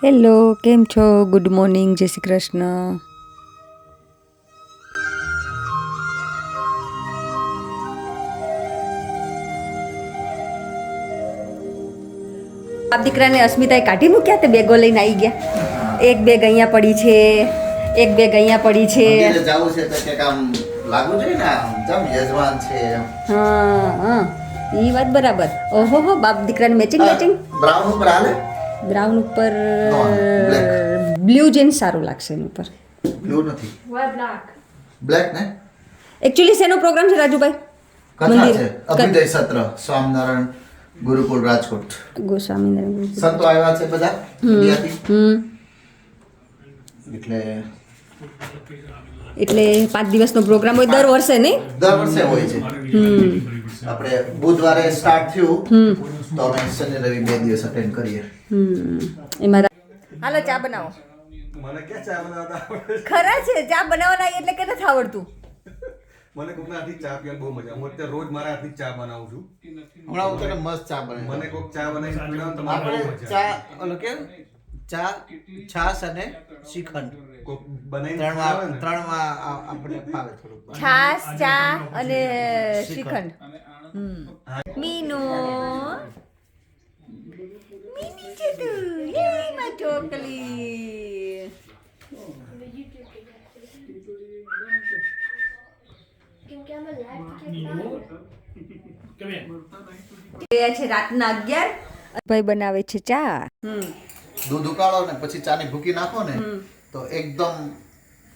Hello, કેમ છો? Good morning, જય શ્રી કૃષ્ણ. બાપ દીકરાને અસ્મિતાએ કાઢી મૂક્યા તે બેગો લઈને આવી ગયા. એક બેગ અહીંયા પડી છે, એક બેગ અહીંયા પડી છે. મંદિરે જાવું છે તો કે કામ લાગુ જોઈએ ને જમ યજમાન છે. હા, એ વાત બરાબર. ઓહો હો, બાપ દીકરાને મેચિંગ મેચિંગ. બ્રાઉન ઉપર હાલે? બ્રાઉન ઉપર બ્લેક. બ્લુ જેન સારું લાગશે એની ઉપર. બ્લુ નથી. બ્લેક ને? એકચ્યુઅલી શેનો પ્રોગ્રામ છે રાજુભાઈ? કથા છે અભિદય સત્ર સ્વામિનારાયણ ગુરુકુળ રાજકોટ. ગોસ્વામીનારાયણ. સંતો આવ્યા છે બધા ઇન્ડિયાથી. એટલે 5 દિવસનો પ્રોગ્રામ હોય દર વર્ષે, નહીં? દર વર્ષે હોય છે. આપણે બુધવારે સ્ટાર્ટ થયું તો અમે શનિ રવિ 2 દિવસ અટેન્ડ કરીએ. એમાં હાલો ચા બનાવો. મને ક્યાં ચા બનાવતા આવડે? ખરા છે, ચા બનાવવાના એટલે કે નથી આવડતું. મને કોકના હાથની ચા પીવાની બહુ મજા. હું અત્યારે રોજ મારા હાથની ચા બનાવું છું. હમણાં હું તને મસ્ત ચા બને. મને કોક ચા બનાવી પીવડાવો તો મને બહુ આપણે મજા. ચા ઓલો કે ચા છાસ અને શ્રીખંડ કોક બનાવીને પીવડાવે ને. ત્રણમાં આપણે ફાવે થોડુંક. છાશ, ચા અને શ્રીખંડ. મીનુ મીની છે તું, યે માં ચોકલી. છે રાતના 11. ભાઈ બનાવે છે ચા. દૂધ ઉકાળો ને પછી ચાની ભૂકી નાખો ને તો એકદમ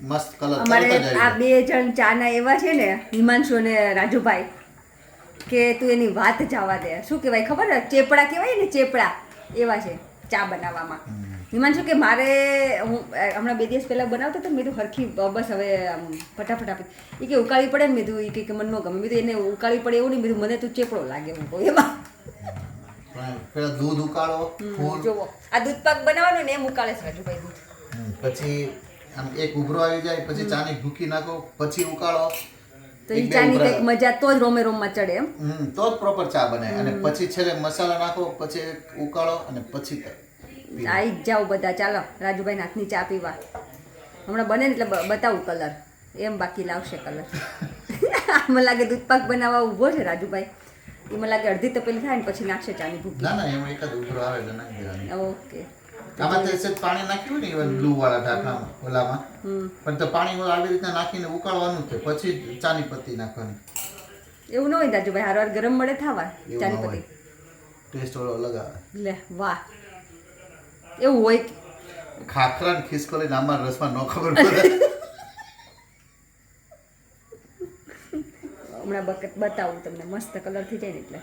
મસ્ત કલર અમારે તરત જ આ આવી 2 જણ ચાના એવા છે ને, હિમાંશુ અને રાજુભાઈ, કે તું એની વાત જવા દે. શું કહેવાય ખબર છે? ચેપડા કહેવાય ને, ચેપડા એવા છે ચા બનાવવામાં. હિમાંશુ કે મારે હું હમણાં 2 દિવસ પહેલાં બનાવતો હતો, મેં તો હરખી બસ હવે ફટાફટ આપી. એ કે ઉકાળી પડે ને, મેં તું એ કે મને ન ગમે. મેં તો એને ઉકાળી પડે એવું નહીં, મેં મને તું ચેપડો લાગે હું કહું એમાં. પેલા દૂધ ઉકાળો ફૂલ જુઓ, આ દૂધ પાક બનાવવાનો ને એમ ઉકાળે છે રાજુભાઈ દૂધ. પછી આમ એક ઉભરો આવી જાય પછી ચાની ભૂકી નાખો પછી ઉકાળો તો એ ચાની કંઈક મજા તો જ રોમે રોમમાં ચડે એમ. તો જ પ્રોપર ચા બને. અને પછી છેલ્લે મસાલા નાખો પછી ઉકાળો અને પછી આવી જ જાઓ બધા, ચાલો રાજુભાઈ હાથની ચા પીવા. હમણાં બને ને એટલે બતાવું કલર, એમ બાકી લાવશે કલર. મને લાગે દૂધ પાક બનાવવા ઊભો છે રાજુભાઈ. એ મને લાગે અડધી તપેલી થાય ને પછી નાખશે ચાની ભૂકી. ના ના એમાં એકાદ ઉભરો આવે એટલે નાખી દેવાની. ઓકે. આમાં તો સહેજ પાણી નાખ્યું ને ઇવન બ્લુ વાળા ઢાંકણામાં ઓલામાં પણ તો પાણી આવી રીતના નાખીને ઉકાળવાનું છે પછી ચાની પત્તી નાખવાની. એવું ન હોય રાજુભાઈ, હારવાર ગરમ મળે થાવા એવું ચાની ન હોય. પત્તી. ટેસ્ટ ઓલો અલગ આવે. લે વાહ, એવું હોય કે ખાખરા ને ખિસકોલી આમાં રસમાં ન ખબર પડે. હમણાં બતાવું તમને, મસ્ત કલર થઈ જાય ને એટલે.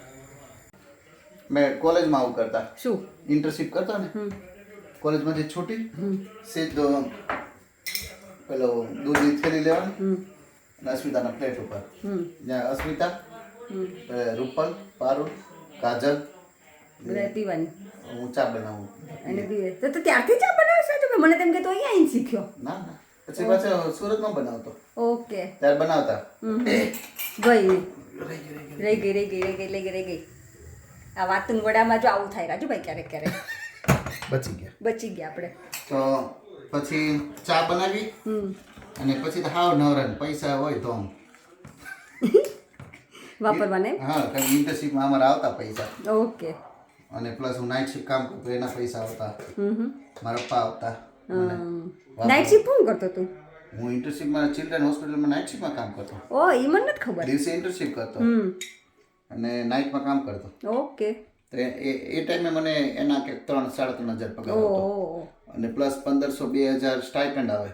મેં કોલેજમાં આવું કરતા, શું ઇન્ટર્નશિપ કરતા ને કોલેજમાંથી છૂટી સીધો પેલો દૂધની થેલી લેવાની અને અસ્મિતાના પ્લેટ ઉપર જ્યાં અસ્મિતા રૂપલ પારુલ કાજલ બધા પીવાની હું ચા બનાવું. અને પીવે તો ત્યારથી ચા બનાવે છે રાજુભાઈ? મને તેમ કે તો અહીંયા આવીને શીખ્યો. ના ના પછી પાછો સુરતમાં બનાવતો ઓકે. ત્યારે બનાવતા રહી ગઈ. આ વાતન વડામાં જો આવું થાય રાજુભાઈ ક્યારેક ક્યારેક. બચી બચી ગયા. ગયા આપણે. તો પછી ચા બનાવી અને પછી તો હાવ નવરા ને પૈસા હોય તો આમ વાપરવાને. હા કારણ ઇન્ટર્નશિપમાં અમારે આવતા પૈસા ઓકે. અને પ્લસ હું નાઇટ શિફ્ટ કામ કરતો એના પૈસા આવતા મારા પપ્પા આવતા. નાઇટ શિફ્ટ શું કરતો તું? હું ઇન્ટર્નશિપમાં ચિલ્ડ્રન હોસ્પિટલમાં નાઇટ શિફ્ટમાં કામ કરતો. ઓ એ મને નથી ખબર. દિવસે ઇન્ટર્નશિપ કરતો અને નાઇટમાં કામ કરતો. ઓકે. તો એ ટાઈમે મને એના કે 3,000-3,500 પગાર હતો અને પ્લસ 1,500-2,000 સ્ટાઇપેન્ડ આવે.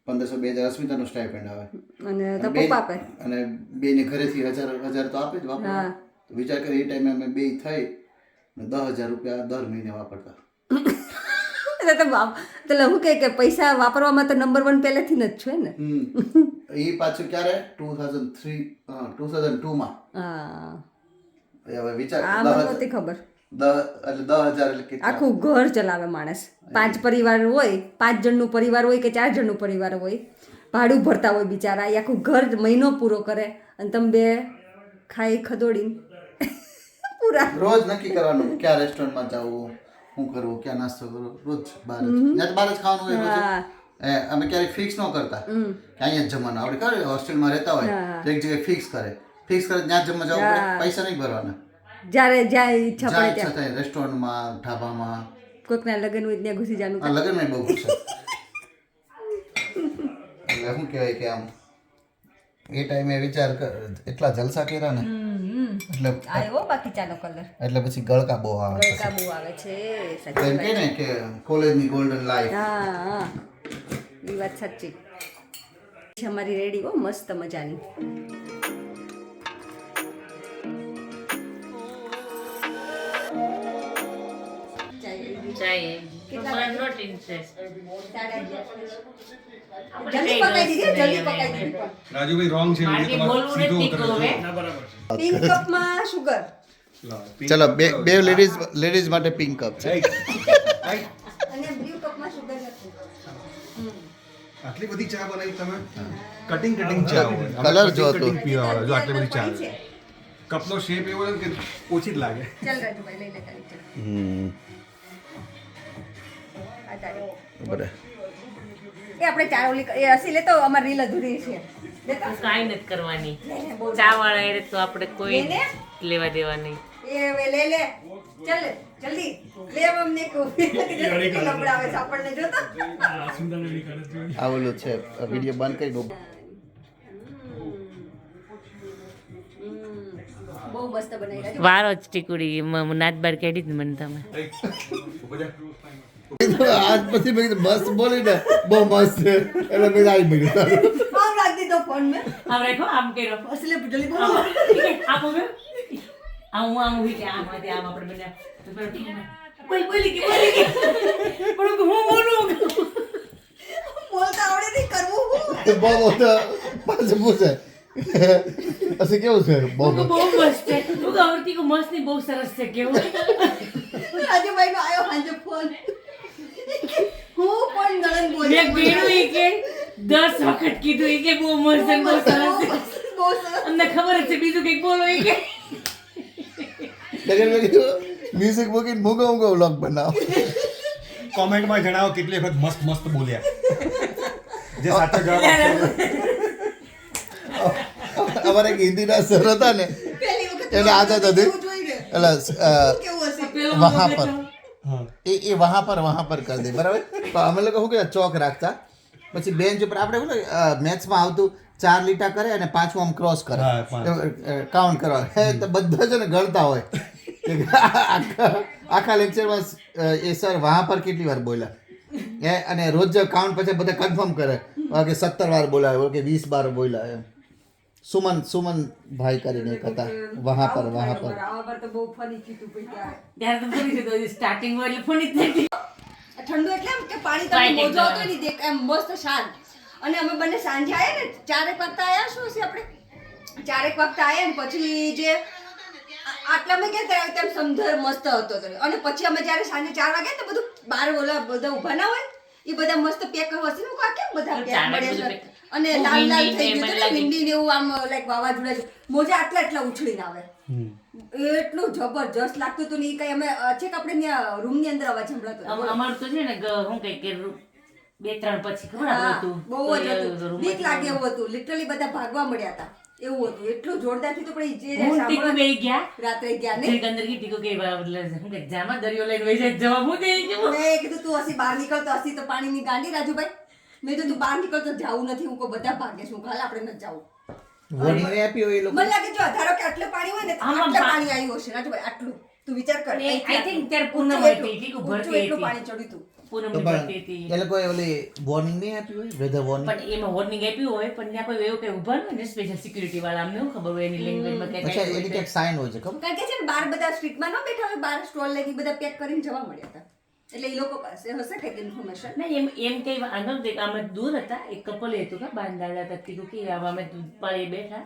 1,500-2,000 અસ્મિતાનું સ્ટાઇપેન્ડ આવે અને તો પપ્પા આપે અને બેને ઘરેથી 1,000 તો આપે જ વાપરવા. તો વિચાર કરી એ ટાઈમે અમે બે થઈ ને 10,000 રૂપિયા દર મહિને વાપરતા. તો હું કે પૈસા વાપરવામાં તો નંબર 1 પહેલેથી જ છે ને. એ પાછું ક્યારે 2002માં. હા હવે વિચાર આ મને નહોતી ખબર. એટલે 10,000 એટલે કેટલા? આખું ઘર ચલાવે માણસ. 5 પરિવાર હોય, 5 જણનું પરિવાર હોય કે 4 જણનું પરિવાર હોય, ભાડું ભરતા હોય બિચારા, એ આખું ઘર મહિનો પૂરો કરે અને તમે બે ખાઈ ખદોડીને પૂરા. રોજ નક્કી કરવાનું ક્યાં રેસ્ટોરન્ટમાં જવું, શું કરવું ક્યાં નાસ્તો કરવો રોજ બહાર જ બહાર જ ખાવાનું હોય રોજ અમે ક્યારેક ફિક્સ ન કરતા કે અહીંયા જ જમવાનું આપણે કરે હોસ્ટેલમાં રહેતા હોય તો એક જગ્યાએ ફિક્સ કરે ત્યાં જ જમવા જવું પડે પૈસા નહીં ભરવાના જ્યારે જ્યાં ઈચ્છા પડે ઈચ્છા થાય રેસ્ટોરન્ટમાં ઢાબામાં કોઈકના લગ્ન હોય ત્યાં ઘૂસી જવાનું લગ્નમાં બહુ પૂછે એટલે શું કહેવાય કે આમ એ ટાઈમે વિચાર એટલા જલસા કર્યા ને એટલે આવ્યો બાકી ચાલો કલર એટલે પછી ગળકા બહુ આવે ગળકા બહુ આવે છે એમ કે ને કે કોલેજની ગોલ્ડન લાઈફ હા એ વાત સાચી છે અમારી રેડી હો મસ્ત મજાની જલ્દી પકાઈ દીધી જલ્દી પકાઈ દીધી રાજુભાઈ રોંગ છે વિડિયો તમારો સીધો કરો પિંક કપમાં સુગર ચલો બે લેડીઝ માટે પિંક કપ છે અને બ્લુ કપમાં સુગર નથી આટલી બધી ચા બનાવી તમે કટિંગ ચા હોય કલર જો તો પીવા વાળા જો આટલી બધી ચા કપનો શેપ એવો છે કે ઓછી જ લાગે ચાલ રાજુભાઈ લઈને ખાલી ચાલ આ તારી બરાબર એ આપણે ચાર ઓલી એ હસી લે તો અમારી રીલ અધૂરી છે દેતા કાંઈ નથી કરવાની લઈને બોલ ચા વાળા એ તો આપણે કોઈ લઈને લેવા દેવા નહીં એ હવે લે ચાલ જલ્દી લે અમને કો લબડાવે છે આપણને જોતા આ ઓલું છે વિડીયો બંધ કરી દો બહુ મસ્ત બનાવી રાજુ વારો જ ટીકુડી નાત બાર કાઢી જ મને તમે આજ પછી મેં કીધું મસ્ત બોલી ને બહુ મસ્ત છે એટલે મેં આવી મળ્યું તારું આમ રાખ દીધો ફોન મે આમ રાખો આમ કર્યો અસલે જલ્દી બોલો આમ હવે આમ હોય કે આમ હોય આમ આપણે બને બોલી કે પણ હું બોલું બોલતા આવડે નહીં કરવું હું બહુ પાછું પૂછે અસી કેવું છે બહુ બહુ મસ્ત છે હું આવડતી કો મસ્ત ની બહુ સરસ છે કેવું રાજુભાઈ નો આયો હાંજે ફોન હું પણ નળન બોલી મેં કીધું ઈ કે 10 વખત કીધું ઈ કે બહુ મસ્ત છે બહુ સરસ છે બહુ સરસ અમને ખબર જ છે બીજું કંઈક બોલો ઈ કે મ્યુઝિક મૂકીને મૂકો વ્લોગ બનાવો કોમેન્ટમાં જણાવો કેટલી વખત મસ્ત બોલ્યા જે સાચો જવાબ આપશે અમારે એક હિન્દીના સર હતા ને પહેલી વખત એને આદત હતી કેવું જોઈ ને એટલે કેવું હશે વહાં પર એ વહાં પર કરી દે બરાબર તો અમે લોકો શું કે ચોક રાખતા પછી બેન્ચ ઉપર આપણે શું મેથ્સમાં આવતું 4 લીટા કરે અને પાંચમું આમ ક્રોસ કરે કાઉન્ટ કરવા તો બધા છે ને ગણતા હોય કે આખા લેક્ચરમાં એ સર વહાં પર કેટલી વાર બોલ્યા અને રોજ કાઉન્ટ પછી બધા કન્ફર્મ કરે કે 17 વાર બોલાય કે 20 વાર બોલાય એમ સુમન ભાઈ કરીને એક હતા વહાં પર આવા પર તો બહુ ફની કીધું ભાઈ ત્યારે તો ફરી જતો સ્ટાર્ટિંગ માં એટલે ફોન જ થઈ ઠંડુ એટલે એમ કે પાણી તમે મોજો હતો ને દેખ એમ મસ્ત શાંત અને અમે બંને સાંજે આયા ને 4 વાગતા આયા શું છે આપણે 4 વાગતા આયા ને પછી જે આટલા મેં કે તેમ સમધર મસ્ત હતો અને પછી અમે જ્યારે સાંજે 4 વાગે ને બધું બાર ઓલા બધા ઊભા ના હોય એ બધા મસ્ત પેક હશે ને કા કેમ બધા પેક મળે છે અને લાલ લાલ થઈ ગયું ને ભીંડી ને એવું આમ લાઈક વાવાઝોડા છે મોજા આટલા ઉછળીને આવે એટલું જબરજસ્ત લાગતું હતું ને એ કઈ અમે છેક આપણે ત્યાં રૂમ ની અંદર અવાજ સંભળાતો અમારું તો છે ને હું કઈ કે 2-3 પછી ખબર હતું બહુ જ હતું બીક લાગે એવું હતું લિટરલી બધા ભાગવા મળ્યા હતા એવું હતું એટલું જોરદાર થયું પણ જે હું ટીકુ ગઈ ગયા રાત્રે ગયા ને ઘડીક અંદર ગઈ ટીકુ ગઈ એટલે હું કે જામા દરિયો લઈને વહી જાય જવાબ હું દઈ ગયો મેં કીધું તું હસી બહાર નીકળતો હસી તો પાણીની ગાંડી રાજુભાઈ મેં તો તું બહાર નીકળતો જાવું નથી હું કોઈ બધા ભાગે છું હાલ આપણે નથી જાવું વોર્નિંગ આપી હોય એ લોકો મને લાગે જો ધારો કે આટલું પાણી હોય ને તો આટલું પાણી આવ્યું હશે રાજુભાઈ આટલું તું વિચાર કર આઈ થિંક ત્યારે પૂનમ હતી ટીકુ ભરતી એટલું હતી પાણી ચડ્યું હતું પૂનમ ભરતી હતી એ લોકોએ ઓલી વોર્નિંગ નહીં આપી હોય વેધર વોર્નિંગ પણ એમાં વોર્નિંગ આપ્યું હોય પણ ત્યાં કોઈ એવું કઈ ઉભા ન હોય ને સ્પેશિયલ સિક્યુરિટી વાળા અમને શું ખબર હોય એની લેંગ્વેજમાં અચ્છા એની ક્યાંક સાઇન હોય છે ખબર કારણ કે છે ને બહાર બધા સ્ટ્રીટમાં ન બેઠા હોય બહાર સ્ટોલ લઈને બધા પેક કરીને જવા મળ્યા હતા એટલે એ લોકો પાસે હશે કંઈક ઇન્ફોર્મેશન ના એમ કઈ આનો અમે દૂર હતા એક કપલ હતું કે બાંધાડા હતા તીકું કે અમે પાળી બેઠા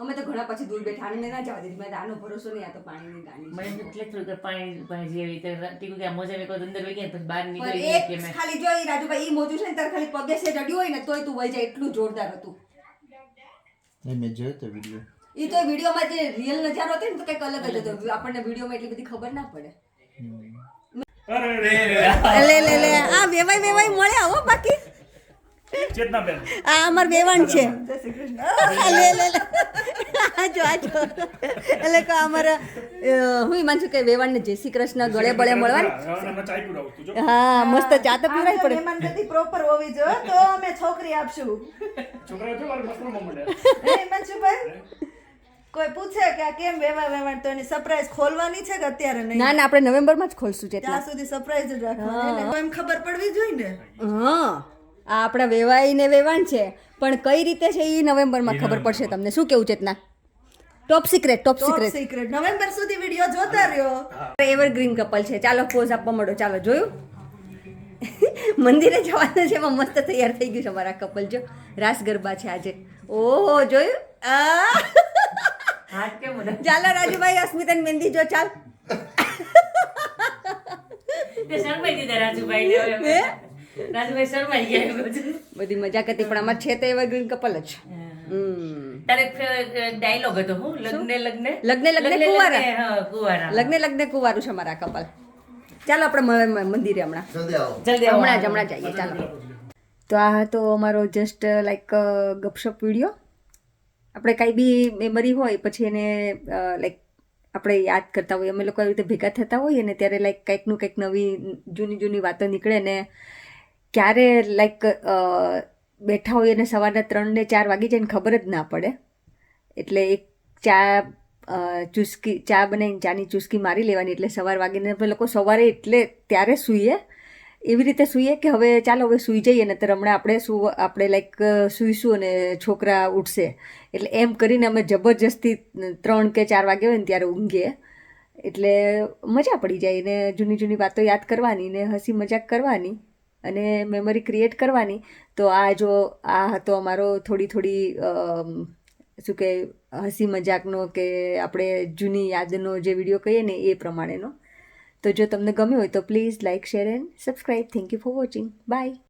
અમે તો ઘણા પછી દૂર બેઠા અને મેં ના જવા દીધી મેં આનો ભરોસો નહીં આ તો પાણીની ગાંડી મને એટલે થોડું પાણી ભાજી એવી રીતે તીકું કે મોજા મેં અંદર વહી ગયા પછી બહાર પણ નીકળી એક કે મેં ખાલી જો ઈ રાજુભાઈ ઈ મોજું છે ને તાર ખાલી પગે સે જડ્યું હોય ને તોય તું વહી જાય એટલું જોરદાર હતું મેં જોયો તો વિડીયો ઈ તો વિડીયોમાં જે રિયલ નજારો હતો ને તો કંઈક અલગ જ હતો આપણને વિડીયોમાં એટલી બધી ખબર ના પડે લે આ વેવાય મળ્યા હો બાકી ચેતનાબેન આ અમાર વેવાણ છે લે આજો એટલે કે અમારા હું માનું છું કે વેવાણને જય શ્રી કૃષ્ણ ગળે બળે મળવાનું ચાઈ પીવડાવું તું જો હા મસ્ત ચા તો પીવડાવી પડે મહેમાન ગતિ પ્રોપર હોવી જોઈએ તો અમે છોકરી આપશું છોકરા જો મારે મસ્ત મળે મનસુભાઈ કોઈ પૂછે કે આ કેમ વેવાણ તો એની સરપ્રાઈઝ ખોલવાની છે કે અત્યારે નહીં ના આપણે નવેમ્બરમાં જ ખોલશું છે ત્યાં સુધી સરપ્રાઈઝ જ રાખવાની એને તો એમ ખબર પડવી જોઈએ ને હા આ આપણા વેવાઈ ને વેવાણ છે પણ કઈ રીતે છે એ નવેમ્બરમાં ખબર પડશે તમને શું કેવું ચેતના ટોપ સિક્રેટ સિક્રેટ નવેમ્બર સુધી વિડિયો જોતા રહ્યો એવરગ્રીન કપલ છે ચાલો પોઝ આપવા માંડો ચાલો જોયું મંદિરે જવાનું છે એમાં મસ્ત તૈયાર થઈ ગયું છે અમારા કપલ જો રાસ ગરબા છે આજે ઓહો જોયું હાથ કેમ બધા ચાલો રાજુભાઈ અસ્મિતાની મહેંદી જો ચાલ તે શરમાઈ દીધા રાજુભાઈ હે? રાજુભાઈ શરમાઈ ગયા બધી મજાક હતી પણ અમારે છે તો એવરગ્રીન કપલ જ તારે ડાયલોગ હતો હું લગ્ને કુંવારા. હા કુવારા લગ્ને કુંવારું છે અમારા કપલ ચાલો આપણે મંદિરે હમણાં જલ્દી આવો જલ્દી આવો. હમણાં જઈએ ચાલો તો આ હતો અમારો જસ્ટ લાઈક ગપશપ વિડીયો આપણે કાંઈ બી મેમરી હોય પછી એને લાઈક આપણે યાદ કરતા હોઈએ અમે લોકો આવી રીતે ભેગા થતા હોઈએ ને ત્યારે લાઈક કંઈકનું કંઈક નવી જૂની વાતો નીકળે ને ક્યારે લાઈક બેઠા હોઈએ ને સવારના 3 ને 4 વાગી જાય ને ખબર જ ના પડે એટલે એક ચા બનાવીને ચાની ચુસ્કી મારી લેવાની એટલે સવાર વાગીને અમે લોકો સવારે એટલે ત્યારે સૂઈએ એવી રીતે સૂઈએ કે હવે ચાલો હવે સૂઈ જઈએ ને તો હમણાં આપણે લાઈક સૂઈશું અને છોકરા ઉઠશે એટલે એમ કરીને અમે જબરજસ્તી 3 કે 4 વાગે હોય ને ત્યારે ઊંઘીએ એટલે મજા પડી જાય ને જૂની વાતો યાદ કરવાની ને હસી મજાક કરવાની અને મેમરી ક્રિએટ કરવાની તો આ હતો અમારો થોડી શું કે હસી મજાકનો કે આપણે જૂની યાદનો જે વિડીયો કહીએ ને એ પ્રમાણેનો તો જો તમને ગમ્યો હોય તો please like share and subscribe thank you for watching bye